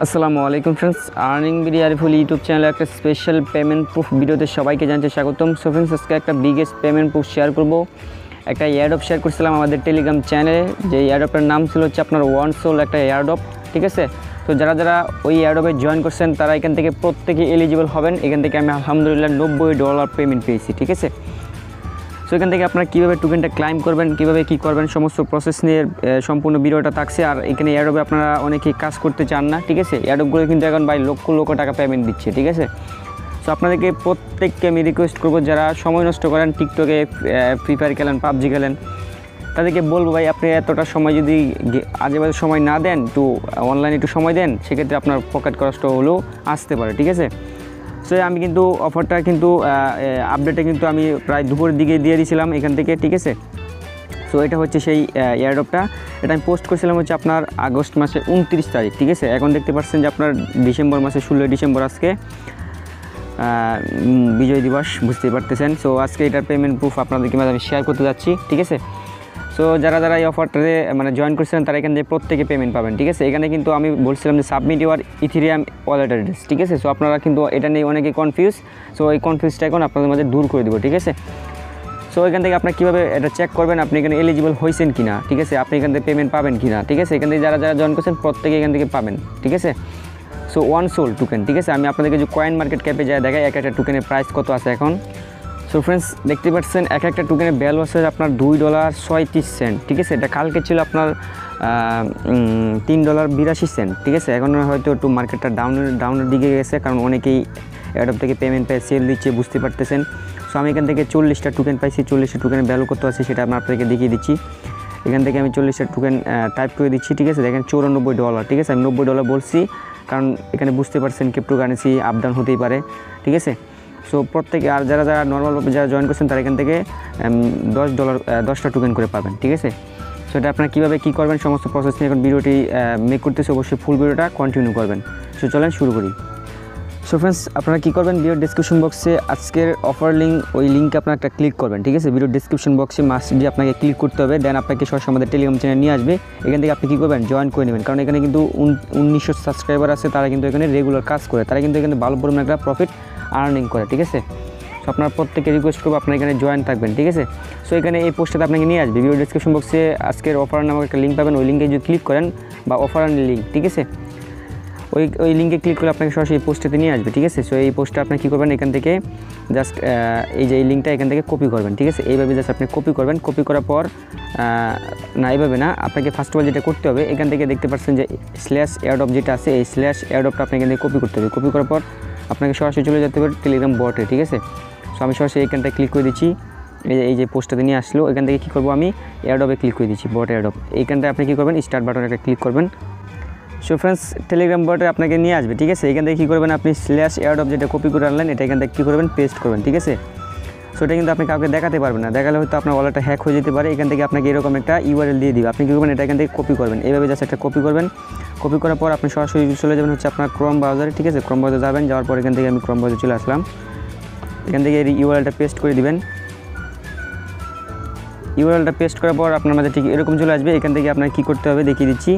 আসসালামু আলাইকুম friends, earning BD Ariful YouTube চ্যানেলে একটা স্পেশাল পেমেন্ট প্রুফ ভিডিওতে সবাইকে জানতে স্বাগতম। সো ফ্রেন্ডস, আজকে একটা বিগেস্ট পেমেন্ট প্রুফ শেয়ার করব। একটা এয়ারড্রপ শেয়ার করছিলাম আমাদের টেলিগ্রাম চ্যানেলে, যে এয়ারড্রপের নাম ছিল হচ্ছে আপনার ওয়ান সোল একটা এয়ারড্রপ, ঠিক আছে। তো যারা যারা ওই এয়ারড্রপে জয়েন করছেন তারা এখান থেকে প্রত্যেকে এলিজিবল হবেন। এখান থেকে আমি আলহামদুলিল্লাহ $90 পেমেন্ট পেয়েছি, ঠিক আছে। সো এখান থেকে আপনারা কীভাবে টোকেনটা ক্লাইম করবেন, কীভাবে কী করবেন, সমস্ত প্রসেস নিয়ে সম্পূর্ণ ভিডিওটা থাকছে। আর এখানে এয়ারড্রপে আপনারা অনেকেই কাজ করতে চান না, ঠিক আছে। এয়ারড্রপগুলো কিন্তু এখন লক্ষ লক্ষ টাকা পেমেন্ট দিচ্ছে, ঠিক আছে। সো আপনাদেরকে প্রত্যেককে আমি রিকোয়েস্ট করবো, যারা সময় নষ্ট করেন টিকটকে, ফ্রি ফায়ার খেলেন, পাবজি খেলেন, তাদেরকে বলবো ভাই আপনি এতটা সময় যদি আজেবাজে সময় না দেন, একটু অনলাইনে একটু সময় দেন, সেক্ষেত্রে আপনার পকেট খরচটা হলেও আসতে পারে, ঠিক আছে। সো আমি কিন্তু অফারটা কিন্তু আপডেটে কিন্তু আমি প্রায় দুপুরের দিকে দিয়ে দিয়েছিলাম এখান থেকে, ঠিক আছে। সো এটা হচ্ছে সেই এয়ারড্রপটা, এটা আমি পোস্ট করেছিলাম হচ্ছে আপনার আগস্ট মাসের 29 তারিখ, ঠিক আছে। এখন দেখতে পাচ্ছেন যে আপনার ডিসেম্বর মাসের 16 ডিসেম্বর আজকে বিজয় দিবস, বুঝতেই পারতেছেন। সো আজকে এটার পেমেন্ট প্রুফ আপনাদেরকে আমি শেয়ার করতে যাচ্ছি, ঠিক আছে। সো যারা যারা এই অফারটাতে জয়েন করছিলেন তারা এখান থেকে প্রত্যেকে পেমেন্ট পাবেন, ঠিক আছে। এখানে কিন্তু আমি বলছিলাম যে submit your Ethereum wallet address, ঠিক আছে। সো আপনারা কিন্তু এটা নিয়ে অনেকে কনফিউজ, সো এই কনফিউজটা এখন আপনাদের মাঝে দূর করে দেবো, ঠিক আছে। সো এখান থেকে আপনারা কীভাবে এটা চেক করবেন আপনি এখানে এলিজিবল হয়েছেন কি না, ঠিক আছে, আপনি এখান থেকে পেমেন্ট পাবেন কি না, ঠিক আছে। এখান থেকে যারা যারা জয়েন করছেন প্রত্যেকে এখান থেকে পাবেন, ঠিক আছে। সো ওয়ান সোল টোকেন, ঠিক আছে। আমি আপনাদেরকে যে কয়েন মার্কেট ক্যাপে যায় দেখাই এক একটা টোকেনের প্রাইস কত আছে এখন। সো ফ্রেন্ডস, দেখতে পাচ্ছেন এক একটা টোকেনের ভ্যালু আছে আপনার $2.37, ঠিক আছে। এটা কালকে ছিল আপনার $3.82, ঠিক আছে। এখন হয়তো একটু মার্কেটটা ডাউনের দিকে গেছে, কারণ অনেকেই এয়ারড্রপ থেকে পেমেন্ট পেয়ে সেল দিচ্ছে, বুঝতে পারতেছেন। সো আমি এখান থেকে 40টা টোকেন পাইছি, 40টা টোকেনের ভ্যালু কত আছে সেটা আমি আপনাদেরকে দেখিয়ে দিচ্ছি। এখান থেকে আমি 40টা টোকেন টাইপ করে দিচ্ছি, ঠিক আছে। দেখেন $94, ঠিক আছে। আমি $90 বলছি, কারণ এখানে বুঝতে পারছেন ক্রিপ্টোকারেন্সি আপ ডাউন হতেই পারে, ঠিক আছে। সো প্রত্যেকে, আর যারা যারা নর্মালভাবে যারা জয়েন করছেন তারা এখান থেকে $10টা টোকেন করে পাবেন, ঠিক আছে। সো এটা আপনারা কীভাবে কী করবেন সমস্ত প্রসেস নিয়ে এখন ভিডিওটি মেক করতেছে, অবশ্যই ফুল ভিডিওটা কন্টিনিউ করবেন। সো চলেন শুরু করি। সো ফ্রেন্ডস, আপনারা কী করবেন, ভিডিও ডিসক্রিপশন বক্সে আজকের অফার লিঙ্ক, ওই লিঙ্কে আপনারা একটা ক্লিক করবেন, ঠিক আছে। ভিডিও ডিসক্রিপশন বক্সে মাস্ট যে আপনাকে ক্লিক করতে হবে, দেন আপনাকে সরাসরি আমাদের টেলিগ্রাম চ্যানেল নিয়ে আসবে। এখান থেকে আপনি কী করবেন, জয়েন করে নেবেন, কারণ এখানে কিন্তু 1900 সাবস্ক্রাইবার আছে, তারা কিন্তু এখানে রেগুলার কাজ করে, তারা কিন্তু এখানে ভালো পরিমাণ একটা প্রফিট আর্নিং করে, ঠিক আছে। সো আপনার প্রত্যেকে রিকোয়েস্ট করবো আপনার এখানে জয়েন থাকবেন, ঠিক আছে। সো এখানে এই পোস্টটাতে আপনাকে নিয়ে আসবে, ভিডিও ডিসক্রিপশন বক্সে আজকের অফার নামক একটা লিঙ্ক পাবেন, ওই লিঙ্কে যদি ক্লিক করেন, বা অফার লিঙ্ক, ঠিক আছে, ওই লিঙ্কে ক্লিক করে আপনাকে সরাসরি এই পোস্টটাতে নিয়ে আসবে, ঠিক আছে। সো এই পোস্টটা আপনি কী করবেন, এখান থেকে জাস্ট এই যে এই লিঙ্কটা এখান থেকে কপি করবেন, ঠিক আছে। এইভাবে জাস্ট আপনি কপি করবেন। কপি করার পর না, এইভাবে না, আপনাকে ফার্স্ট অফ অল যেটা করতে হবে, এখান থেকে দেখতে পাচ্ছেন যে স্ল্যাশ এয়ারড্রপ যেটা আছে, এই স্ল্যাশ এয়ারড্রপটা আপনি এখান থেকে কপি করতে হবে। কপি করার পর আপনাকে সরাসরি চলে যেতে হবে টেলিগ্রাম বটে, ঠিক আছে। সো আমি সরাসরি এইখানটায় ক্লিক করে দিচ্ছি, এই যে পোস্টটাতে নিয়ে আসলো, এখান থেকে কী করবো, আমি এয়ারড্রপে ক্লিক করে দিচ্ছি, বট এয়ারড্রপ। এইখানটায় আপনি কী করবেন, স্টার্ট বাটনে একটা ক্লিক করবেন। সো ফ্রেন্ডস, টেলিগ্রাম বটে আপনাকে নিয়ে আসবে, ঠিক আছে। এখান থেকে কী করবেন, আপনি স্ল্যাশ এয়ারড্রপ যেটা কপি করে আনলেন, এটা এখান থেকে কী করবেন, পেস্ট করবেন, ঠিক আছে। সো এটা কিন্তু আপনি কাউকে দেখাতে পারবেন না, দেখালে হয়তো আপনার ওয়ালেটটা হ্যাক হয়ে যেতে পারে। এখান থেকে আপনাকে এরকম একটা ইউআরএল দিয়ে দিবে, আপনি কী করবেন, এটা এখান থেকে কপি করবেন, এইভাবে জাস্ট একটা কপি করবেন। কপি করার পর আপনি সরাসরি চলে যাবেন হচ্ছে আপনার ক্রোম ব্রাউজারে, ঠিক আছে। ক্রোম ব্রাউজারে যাবেন, যাওয়ার পর এখান থেকে আমি ক্রোম ব্রাউজারে চলে আসলাম। এখান থেকে এই ইউআরএলটা পেস্ট করে দিবেন। ইউআরএলটা পেস্ট করার পর আপনার মাঝে ঠিক এরকম চলে আসবে। এখান থেকে আপনার কী করতে হবে দেখিয়ে দিচ্ছি।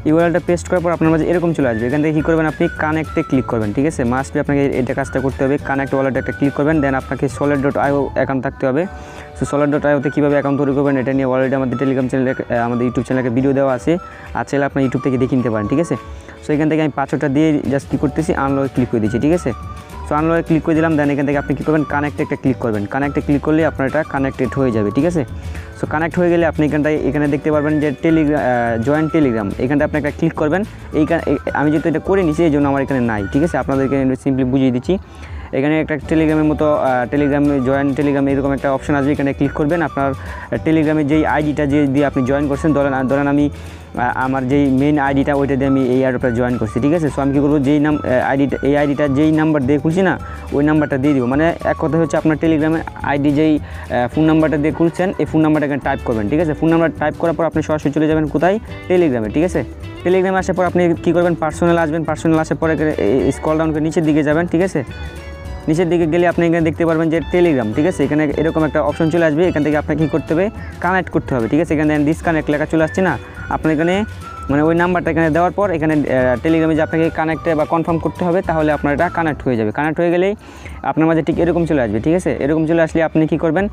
ইউআরএলটা পেস্ট করার পর আপনার মাঝে এরকম চলে আসবে। এখান থেকে কী করবেন, আপনি কানেক্টে ক্লিক করবেন, ঠিক আছে। মাস্টলি আপনাকে এটা কাজটা করতে হবে, কানেক্ট ওয়ালেটে একটা ক্লিক করবেন, দেন আপনাকে solid.io অ্যাকাউন্ট থাকতে হবে। সো solid.ioতে কীভাবে অ্যাকাউন্ট তৈরি করবেন এটা নিয়ে অলরেডি আমাদের টেলিগ্রাম চ্যানেলে, আমাদের ইউটিউব চ্যানেলে ভিডিও দেওয়া আছে, আর চাইলে আপনার ইউটিউব থেকে দেখে নিতে পারেন, ঠিক আছে। সো এখান থেকে আমি পাসওয়ার্ডটা দিয়ে জাস্ট কী করতেছি, আনলগে ক্লিক করে দিচ্ছি, ঠিক আছে। সো আনলগে ক্লিক করে দিলাম, দেন এখান থেকে আপনি কী করবেন, কানেক্টে একটা ক্লিক করবেন। কানেক্টে ক্লিক করলে আপনার এটা কানেক্টেড হয়ে যাবে, ঠিক আছে। সো কানেক্ট হয়ে গেলে আপনি এখানে দেখতে পারবেন যে জয়েন টেলিগ্রাম, এখানটা আপনি একটা ক্লিক করবেন। আমি যেহেতু এটা করে নিছি এই জন্য আমার এখানে নাই, ঠিক আছে। আপনাদেরকে সিম্পলি বুঝিয়ে দিচ্ছি। এখানে একটা টেলিগ্রামের মতো জয়েন টেলিগ্রাম এরকম একটা অপশন আসবে, এখানে ক্লিক করবেন। আপনার টেলিগ্রামের যেই আইডিটা যে দিয়ে আপনি জয়েন করছেন, ধরেন আমি আমার যেই মেন আইডিটা ওইটা দিয়ে আমি এই এয়ারড্রপটা জয়েন করছি, ঠিক আছে। সো আমি কী করবো, এই আইডিটা যেই নাম্বার দিয়ে খুলছি না, ওই নাম্বারটা দিয়ে দিব। মানে এক কথা হচ্ছে আপনার টেলিগ্রামের আইডি যেই ফোন নাম্বারটা দিয়ে খুলছেন, এই ফোন নাম্বারটা এখানে টাইপ করবেন, ঠিক আছে। ফোন নাম্বার টাইপ করার পর আপনি সরাসরি চলে যাবেন কোথায়, টেলিগ্রামে, ঠিক আছে। টেলিগ্রামে আসার পর আপনি কী করবেন, পার্সোনাল আসবেন। পার্সোনাল আসার পরে স্ক্রল ডাউন করে নিচের দিকে যাবেন, ঠিক আছে। নিচের দিকে গেলে আপনি এখানে দেখতে পারবেন যে টেলিগ্রাম, ঠিক আছে। এখানে এরকম একটা অপশন চলে আসবে, এখান থেকে আপনাকে কী করতে হবে, কানেক্ট করতে হবে, ঠিক আছে। এখানে ডিসকানেক্ট লেখা চলে আসছে না, আপনার এখানে মানে ওই নাম্বারটা এখানে দেওয়ার পর এখানে টেলিগ্রামে যে আপনাকে কানেক্টে বা কনফার্ম করতে হবে, তাহলে আপনার এটা কানেক্ট হয়ে যাবে। কানেক্ট হয়ে গেলেই আপনার মাঝে ঠিক এরকম চলে আসবে, ঠিক আছে। এরকম চলে আসলে আপনি কী করবেন,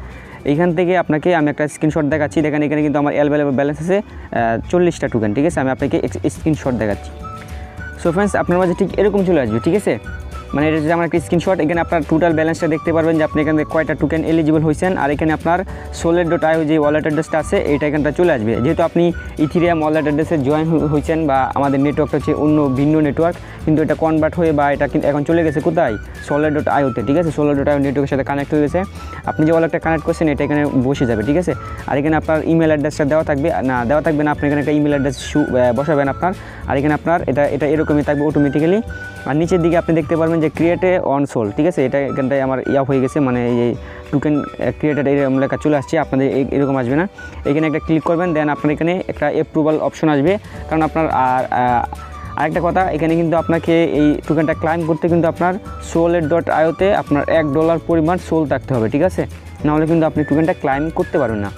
এইখান থেকে আপনাকে আমি একটা স্ক্রিনশট দেখাচ্ছি। দেখেন এখানে কিন্তু আমার অ্যাভেলেবল ব্যালেন্স আছে 40টা টোকেন, ঠিক আছে। আমি আপনাকে স্ক্রিনশট দেখাচ্ছি। সো ফ্রেন্ডস, আপনার মাঝে ঠিক এরকম চলে আসবে, ঠিক আছে। মানে এটা যে আমার একটা স্ক্রিনশট, এখানে আপনার টোটাল ব্যালেন্সটা দেখতে পারবেন যে আপনি এখানে কয়টা টোকেন এলিজিবল হয়েছেন। আর এখানে আপনার solid.io যে ওয়ালেট অ্যাড্রেসটা আছে এইটা এখানটা চলে আসবে। যেহেতু আপনি ইথিরিয়াম ওয়ালেট অ্যাড্রেসে জয়েন হয়েছেন বা আমাদের নেটওয়ার্কটা হচ্ছে অন্য ভিন্ন নেটওয়ার্ক, কিন্তু এটা কনভার্ট হয়ে বা এটা কিন্তু এখন চলে গেছে কোথায়, solid.io তে, ঠিক আছে। solid.io নেটওয়ার্কের সাথে কানেক্ট হয়ে গেছে। আপনি যে ওয়ালেটটা কানেক্ট করছেন এটা এখানে বসে যাবে, ঠিক আছে। আর এখানে আপনার ইমেল অ্যাড্রেসটা দেওয়া থাকবে না, দেওয়া থাকবে না, আপনি এখানে একটা ইমেল অ্যাড্রেস বসাবেন আপনার। আর এখানে আপনার এটা এরকমই থাকবে অটোমেটিক্যালি। আর নিচের দিকে আপনি দেখতে পারবেন যে ক্রিয়েট এ অন সোল, ঠিক আছে। এটা এখানটায় আমার হয়ে গেছে, মানে এই টোকেন ক্রিয়েটেড এরকম লেখা চলে আসছে, আপনাদের এরকম আসবে না। এখানে একটা ক্লিক করবেন, দেন আপনার এখানে একটা অ্যাপ্রুভাল অপশন আসবে। কারণ আপনার আরেকটা কথা, এখানে কিন্তু আপনাকে এই টোকেনটা ক্লাইম করতে কিন্তু আপনার solid.io তে আপনার $1 পরিমাণ সোল থাকতে হবে, ঠিক আছে। নাহলে কিন্তু আপনি টোকেনটা ক্লাইম করতে পারবেন না।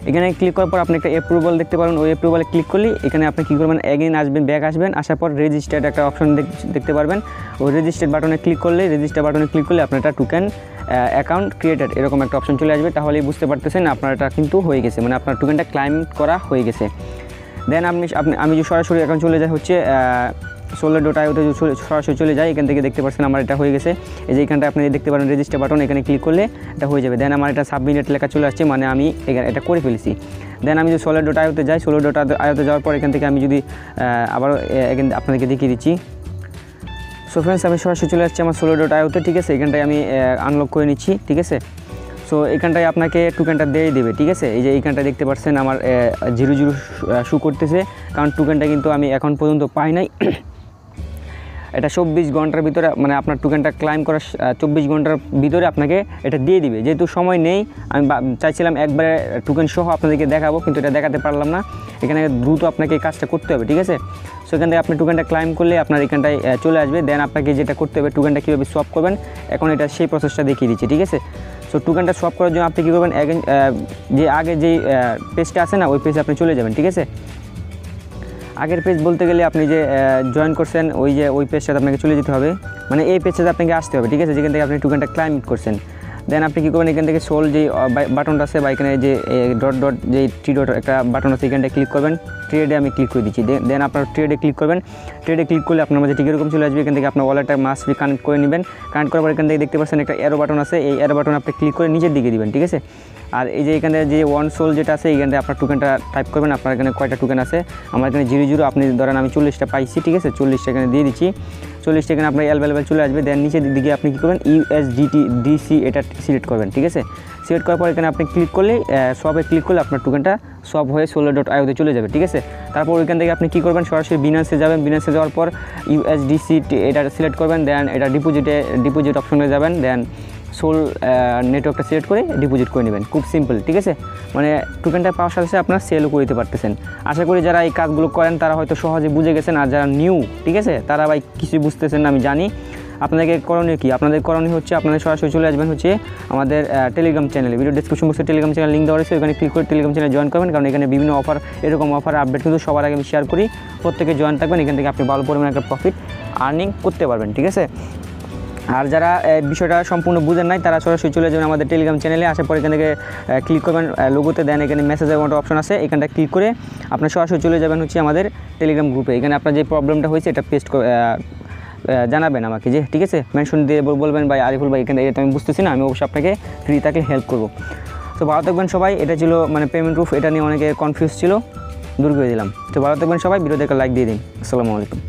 এখানে ক্লিক করার পর আপনি একটা অ্যাপ্রুভাল দেখতে পারেন। ওই অ্যাপ্রুভালে ক্লিক করলে এখানে আপনি কী করবেন, অ্যাগেন আসবেন, ব্যাক আসবেন, আসার পর রেজিস্টার্ড একটা অপশন দেখতে পারবেন। ওই রেজিস্টার্ড বাটনে ক্লিক করলে আপনার একটা টোকেন অ্যাকাউন্ট ক্রিয়েটেড এরকম একটা অপশন চলে আসবে। তাহলেই বুঝতে পারতেছেন আপনার এটা কিন্তু হয়ে গেছে, মানে আপনার টোকেনটা ক্লাইম করা হয়ে গেছে। দেন আমি যে সরাসরি এখন চলে যাই হচ্ছে solid.io তে সরাসরি চলে যায়। এখান থেকে দেখতে পাচ্ছেন আমার এটা হয়ে গেছে। এই যে এখানটা আপনি দেখতে পারেন রেজিস্টার বাটন, এখানে ক্লিক করলে এটা হয়ে যাবে। দেন আমার এটা সাবমিট লেখা চলে আসছে, মানে আমি এটা করে ফেলেছি। দেন আমি যদি solid.io তে যাই, solid.io তে যাওয়ার পর এখান থেকে আমি যদি আবারও এখানে আপনাদেরকে দেখিয়ে দিচ্ছি। সো ফ্রেন্ডস, আমি সরাসরি চলে আসছি আমার solid.io তে, ঠিক আছে। এখানটায় আমি আনলক করে নিচ্ছি, ঠিক আছে। সো এখানটায় আপনাকে টোকেনটা দিয়ে দেবে, ঠিক আছে। এই যে এইখানটা দেখতে পাচ্ছেন আমার 0 শু করতেছে, কারণ টোকেনটা কিন্তু আমি এখন পর্যন্ত পাই নাই। এটা 24 ঘন্টার ভিতরে, মানে আপনার টোকেনটা ক্লাইম করার 24 ঘন্টার ভিতরে আপনাকে এটা দিয়ে দিবে। যেহেতু সময় নেই, আমি চাইছিলাম একবারে টোকেন সহ আপনাদেরকে দেখাবো, কিন্তু এটা দেখাতে পারলাম না। এখানে দ্রুত আপনাকে এই কাজটা করতে হবে, ঠিক আছে। সো এখান থেকে আপনি টোকেনটা ক্লাইম করলে আপনার এখানটায় চলে আসবে। দেন আপনাকে যেটা করতে হবে, টোকেনটা কীভাবে সোয়াপ করবেন, এখন এটা সেই প্রসেসটা দেখিয়ে দিচ্ছি, ঠিক আছে। সো টোকেনটা সোয়াপ করার জন্য আপনি কী করবেন, যে আগে যেই পেজটা আছে না, ওই পেজে আপনি চলে যাবেন, ঠিক আছে। আগের পেজ বলতে গেলে আপনি যে জয়েন করছেন ওই পেজটাতে আপনাকে চলে যেতে হবে, মানে এই পেজটাতে আপনাকে আসতে হবে, ঠিক আছে, যেখান থেকে আপনি টোকেনটা ক্লাইম করছেন। দেন আপনি কী করবেন, এখান থেকে সোল যে বাটনটা আছে বা এখানে যে ডট যে থ্রি ডট একটা বাটন আছে, এখানটায় ক্লিক করবেন। ট্রেডে আমি ক্লিক করে দিচ্ছি। দেন আপনার ট্রেডে ক্লিক করবেন। ট্রেডে ক্লিক করলে আপনার মাঝে ঠিক এরকম চলে আসবে। এখান থেকে আপনার ওয়ালেটটা মাস্ট বি কানেক্ট করে নেবেন। কানেক্ট করার পর এখান থেকে দেখতে পাচ্ছেন একটা অ্যারো বাটন আছে, এই অ্যারো বাটন আপনি ক্লিক করে নিচের দিকে দিবেন, ঠিক আছে। আর এই যে এখানে যে ওয়ান সোল যেটা আছে, এইখানটা আপনার টোকেনটা টাইপ করবেন। আপনার এখানে কয়টা টোকেন আছে, আমার এখানে 0 আপনি ধরেন আমি 40টা পাইছি, ঠিক আছে। 40টা এখানে দিয়ে দিচ্ছি। 40টা এখানে আপনার অ্যাভেলেবেল চলে আসবে। দেন নিচের দিকে আপনি কী করবেন, USDC এটা সিলেক্ট করবেন, ঠিক আছে। সিলেক্ট করার পর এখানে আপনি ক্লিক করলে সবে ক্লিক করলে আপনার টোকেনটা সব হয়ে solid.io তে চলে যাবে, ঠিক আছে। তারপর ওইখান থেকে আপনি কী করবেন, সরাসরি বিনান্সে যাবেন। বিনান্সে যাওয়ার পর USDC এটা সিলেক্ট করবেন। দেন এটা ডিপোজিট অপশনে যাবেন। দেন সোল নেটওয়ার্কটা সিলেক্ট করে ডিপোজিট করে নেবেন। খুব সিম্পল, ঠিক আছে। মানে টোকেনটা পাওয়ার সাথে সাথে আপনার সেলও করে দিতে পারতেছেন। আশা করি যারা এই কাজগুলো করেন তারা হয়তো সহজে বুঝে গেছেন। আর যারা নিউ, ঠিক আছে, তারা ভাই কিছু বুঝতেছেন না, আমি জানি। আপনাদেরকে করণীয় কি, আপনাদের করণীয় হচ্ছে আপনাদের সরাসরি চলে আসবেন হচ্ছে আমাদের টেলিগ্রাম চ্যানেলে। ভিডিও ডিসক্রিপশন বক্সে টেলিগ্রাম চ্যানেল লিঙ্ক দেওয়া রয়েছে, ওখানে ক্লিক করে টেলিগ্রাম চ্যানেলে জয়েন করবেন। কারণ এখানে বিভিন্ন এরকম অফার আপডেট কিন্তু সবার আগে আমি শেয়ার করি। প্রত্যেকে জয়েন থাকবেন, এখান থেকে আপনি ভালো পরিমাণে একটা প্রফিট আর্নিং করতে পারবেন, ঠিক আছে। আর যারা বিষয়টা সম্পূর্ণ বুঝেন নাই, তারা সরাসরি চলে যাবেন আমাদের টেলিগ্রাম চ্যানেলে। আসার পর এখান থেকে ক্লিক করবেন লোগোতে। দেন এখানে মেসেজ অ্যাকাউন্ট অপশন আছে, এখানটা ক্লিক করে আপনার সরাসরি চলে যাবেন হচ্ছে আমাদের টেলিগ্রাম গ্রুপে। এখানে আপনার যে প্রবলেমটা হয়েছে এটা পেস্ট জানাবেন আমাকে, যে ঠিক আছে, মেনশন দিয়ে বলবেন ভাই আরিফুল ভাই এখানে এটা আমি বুঝতেছি না, আমি অবশ্যই আপনাকে ফ্রি থাকলে হেল্প করবো। তো ভালো থাকবেন সবাই। এটা ছিল মানে পেমেন্ট প্রুফ, এটা নিয়ে অনেকে কনফিউজ ছিল, দূর করে দিলাম। তো ভালো থাকবেন সবাই, ভিডিওতে একটা লাইক দিয়ে দিন। আসসালামু আলাইকুম।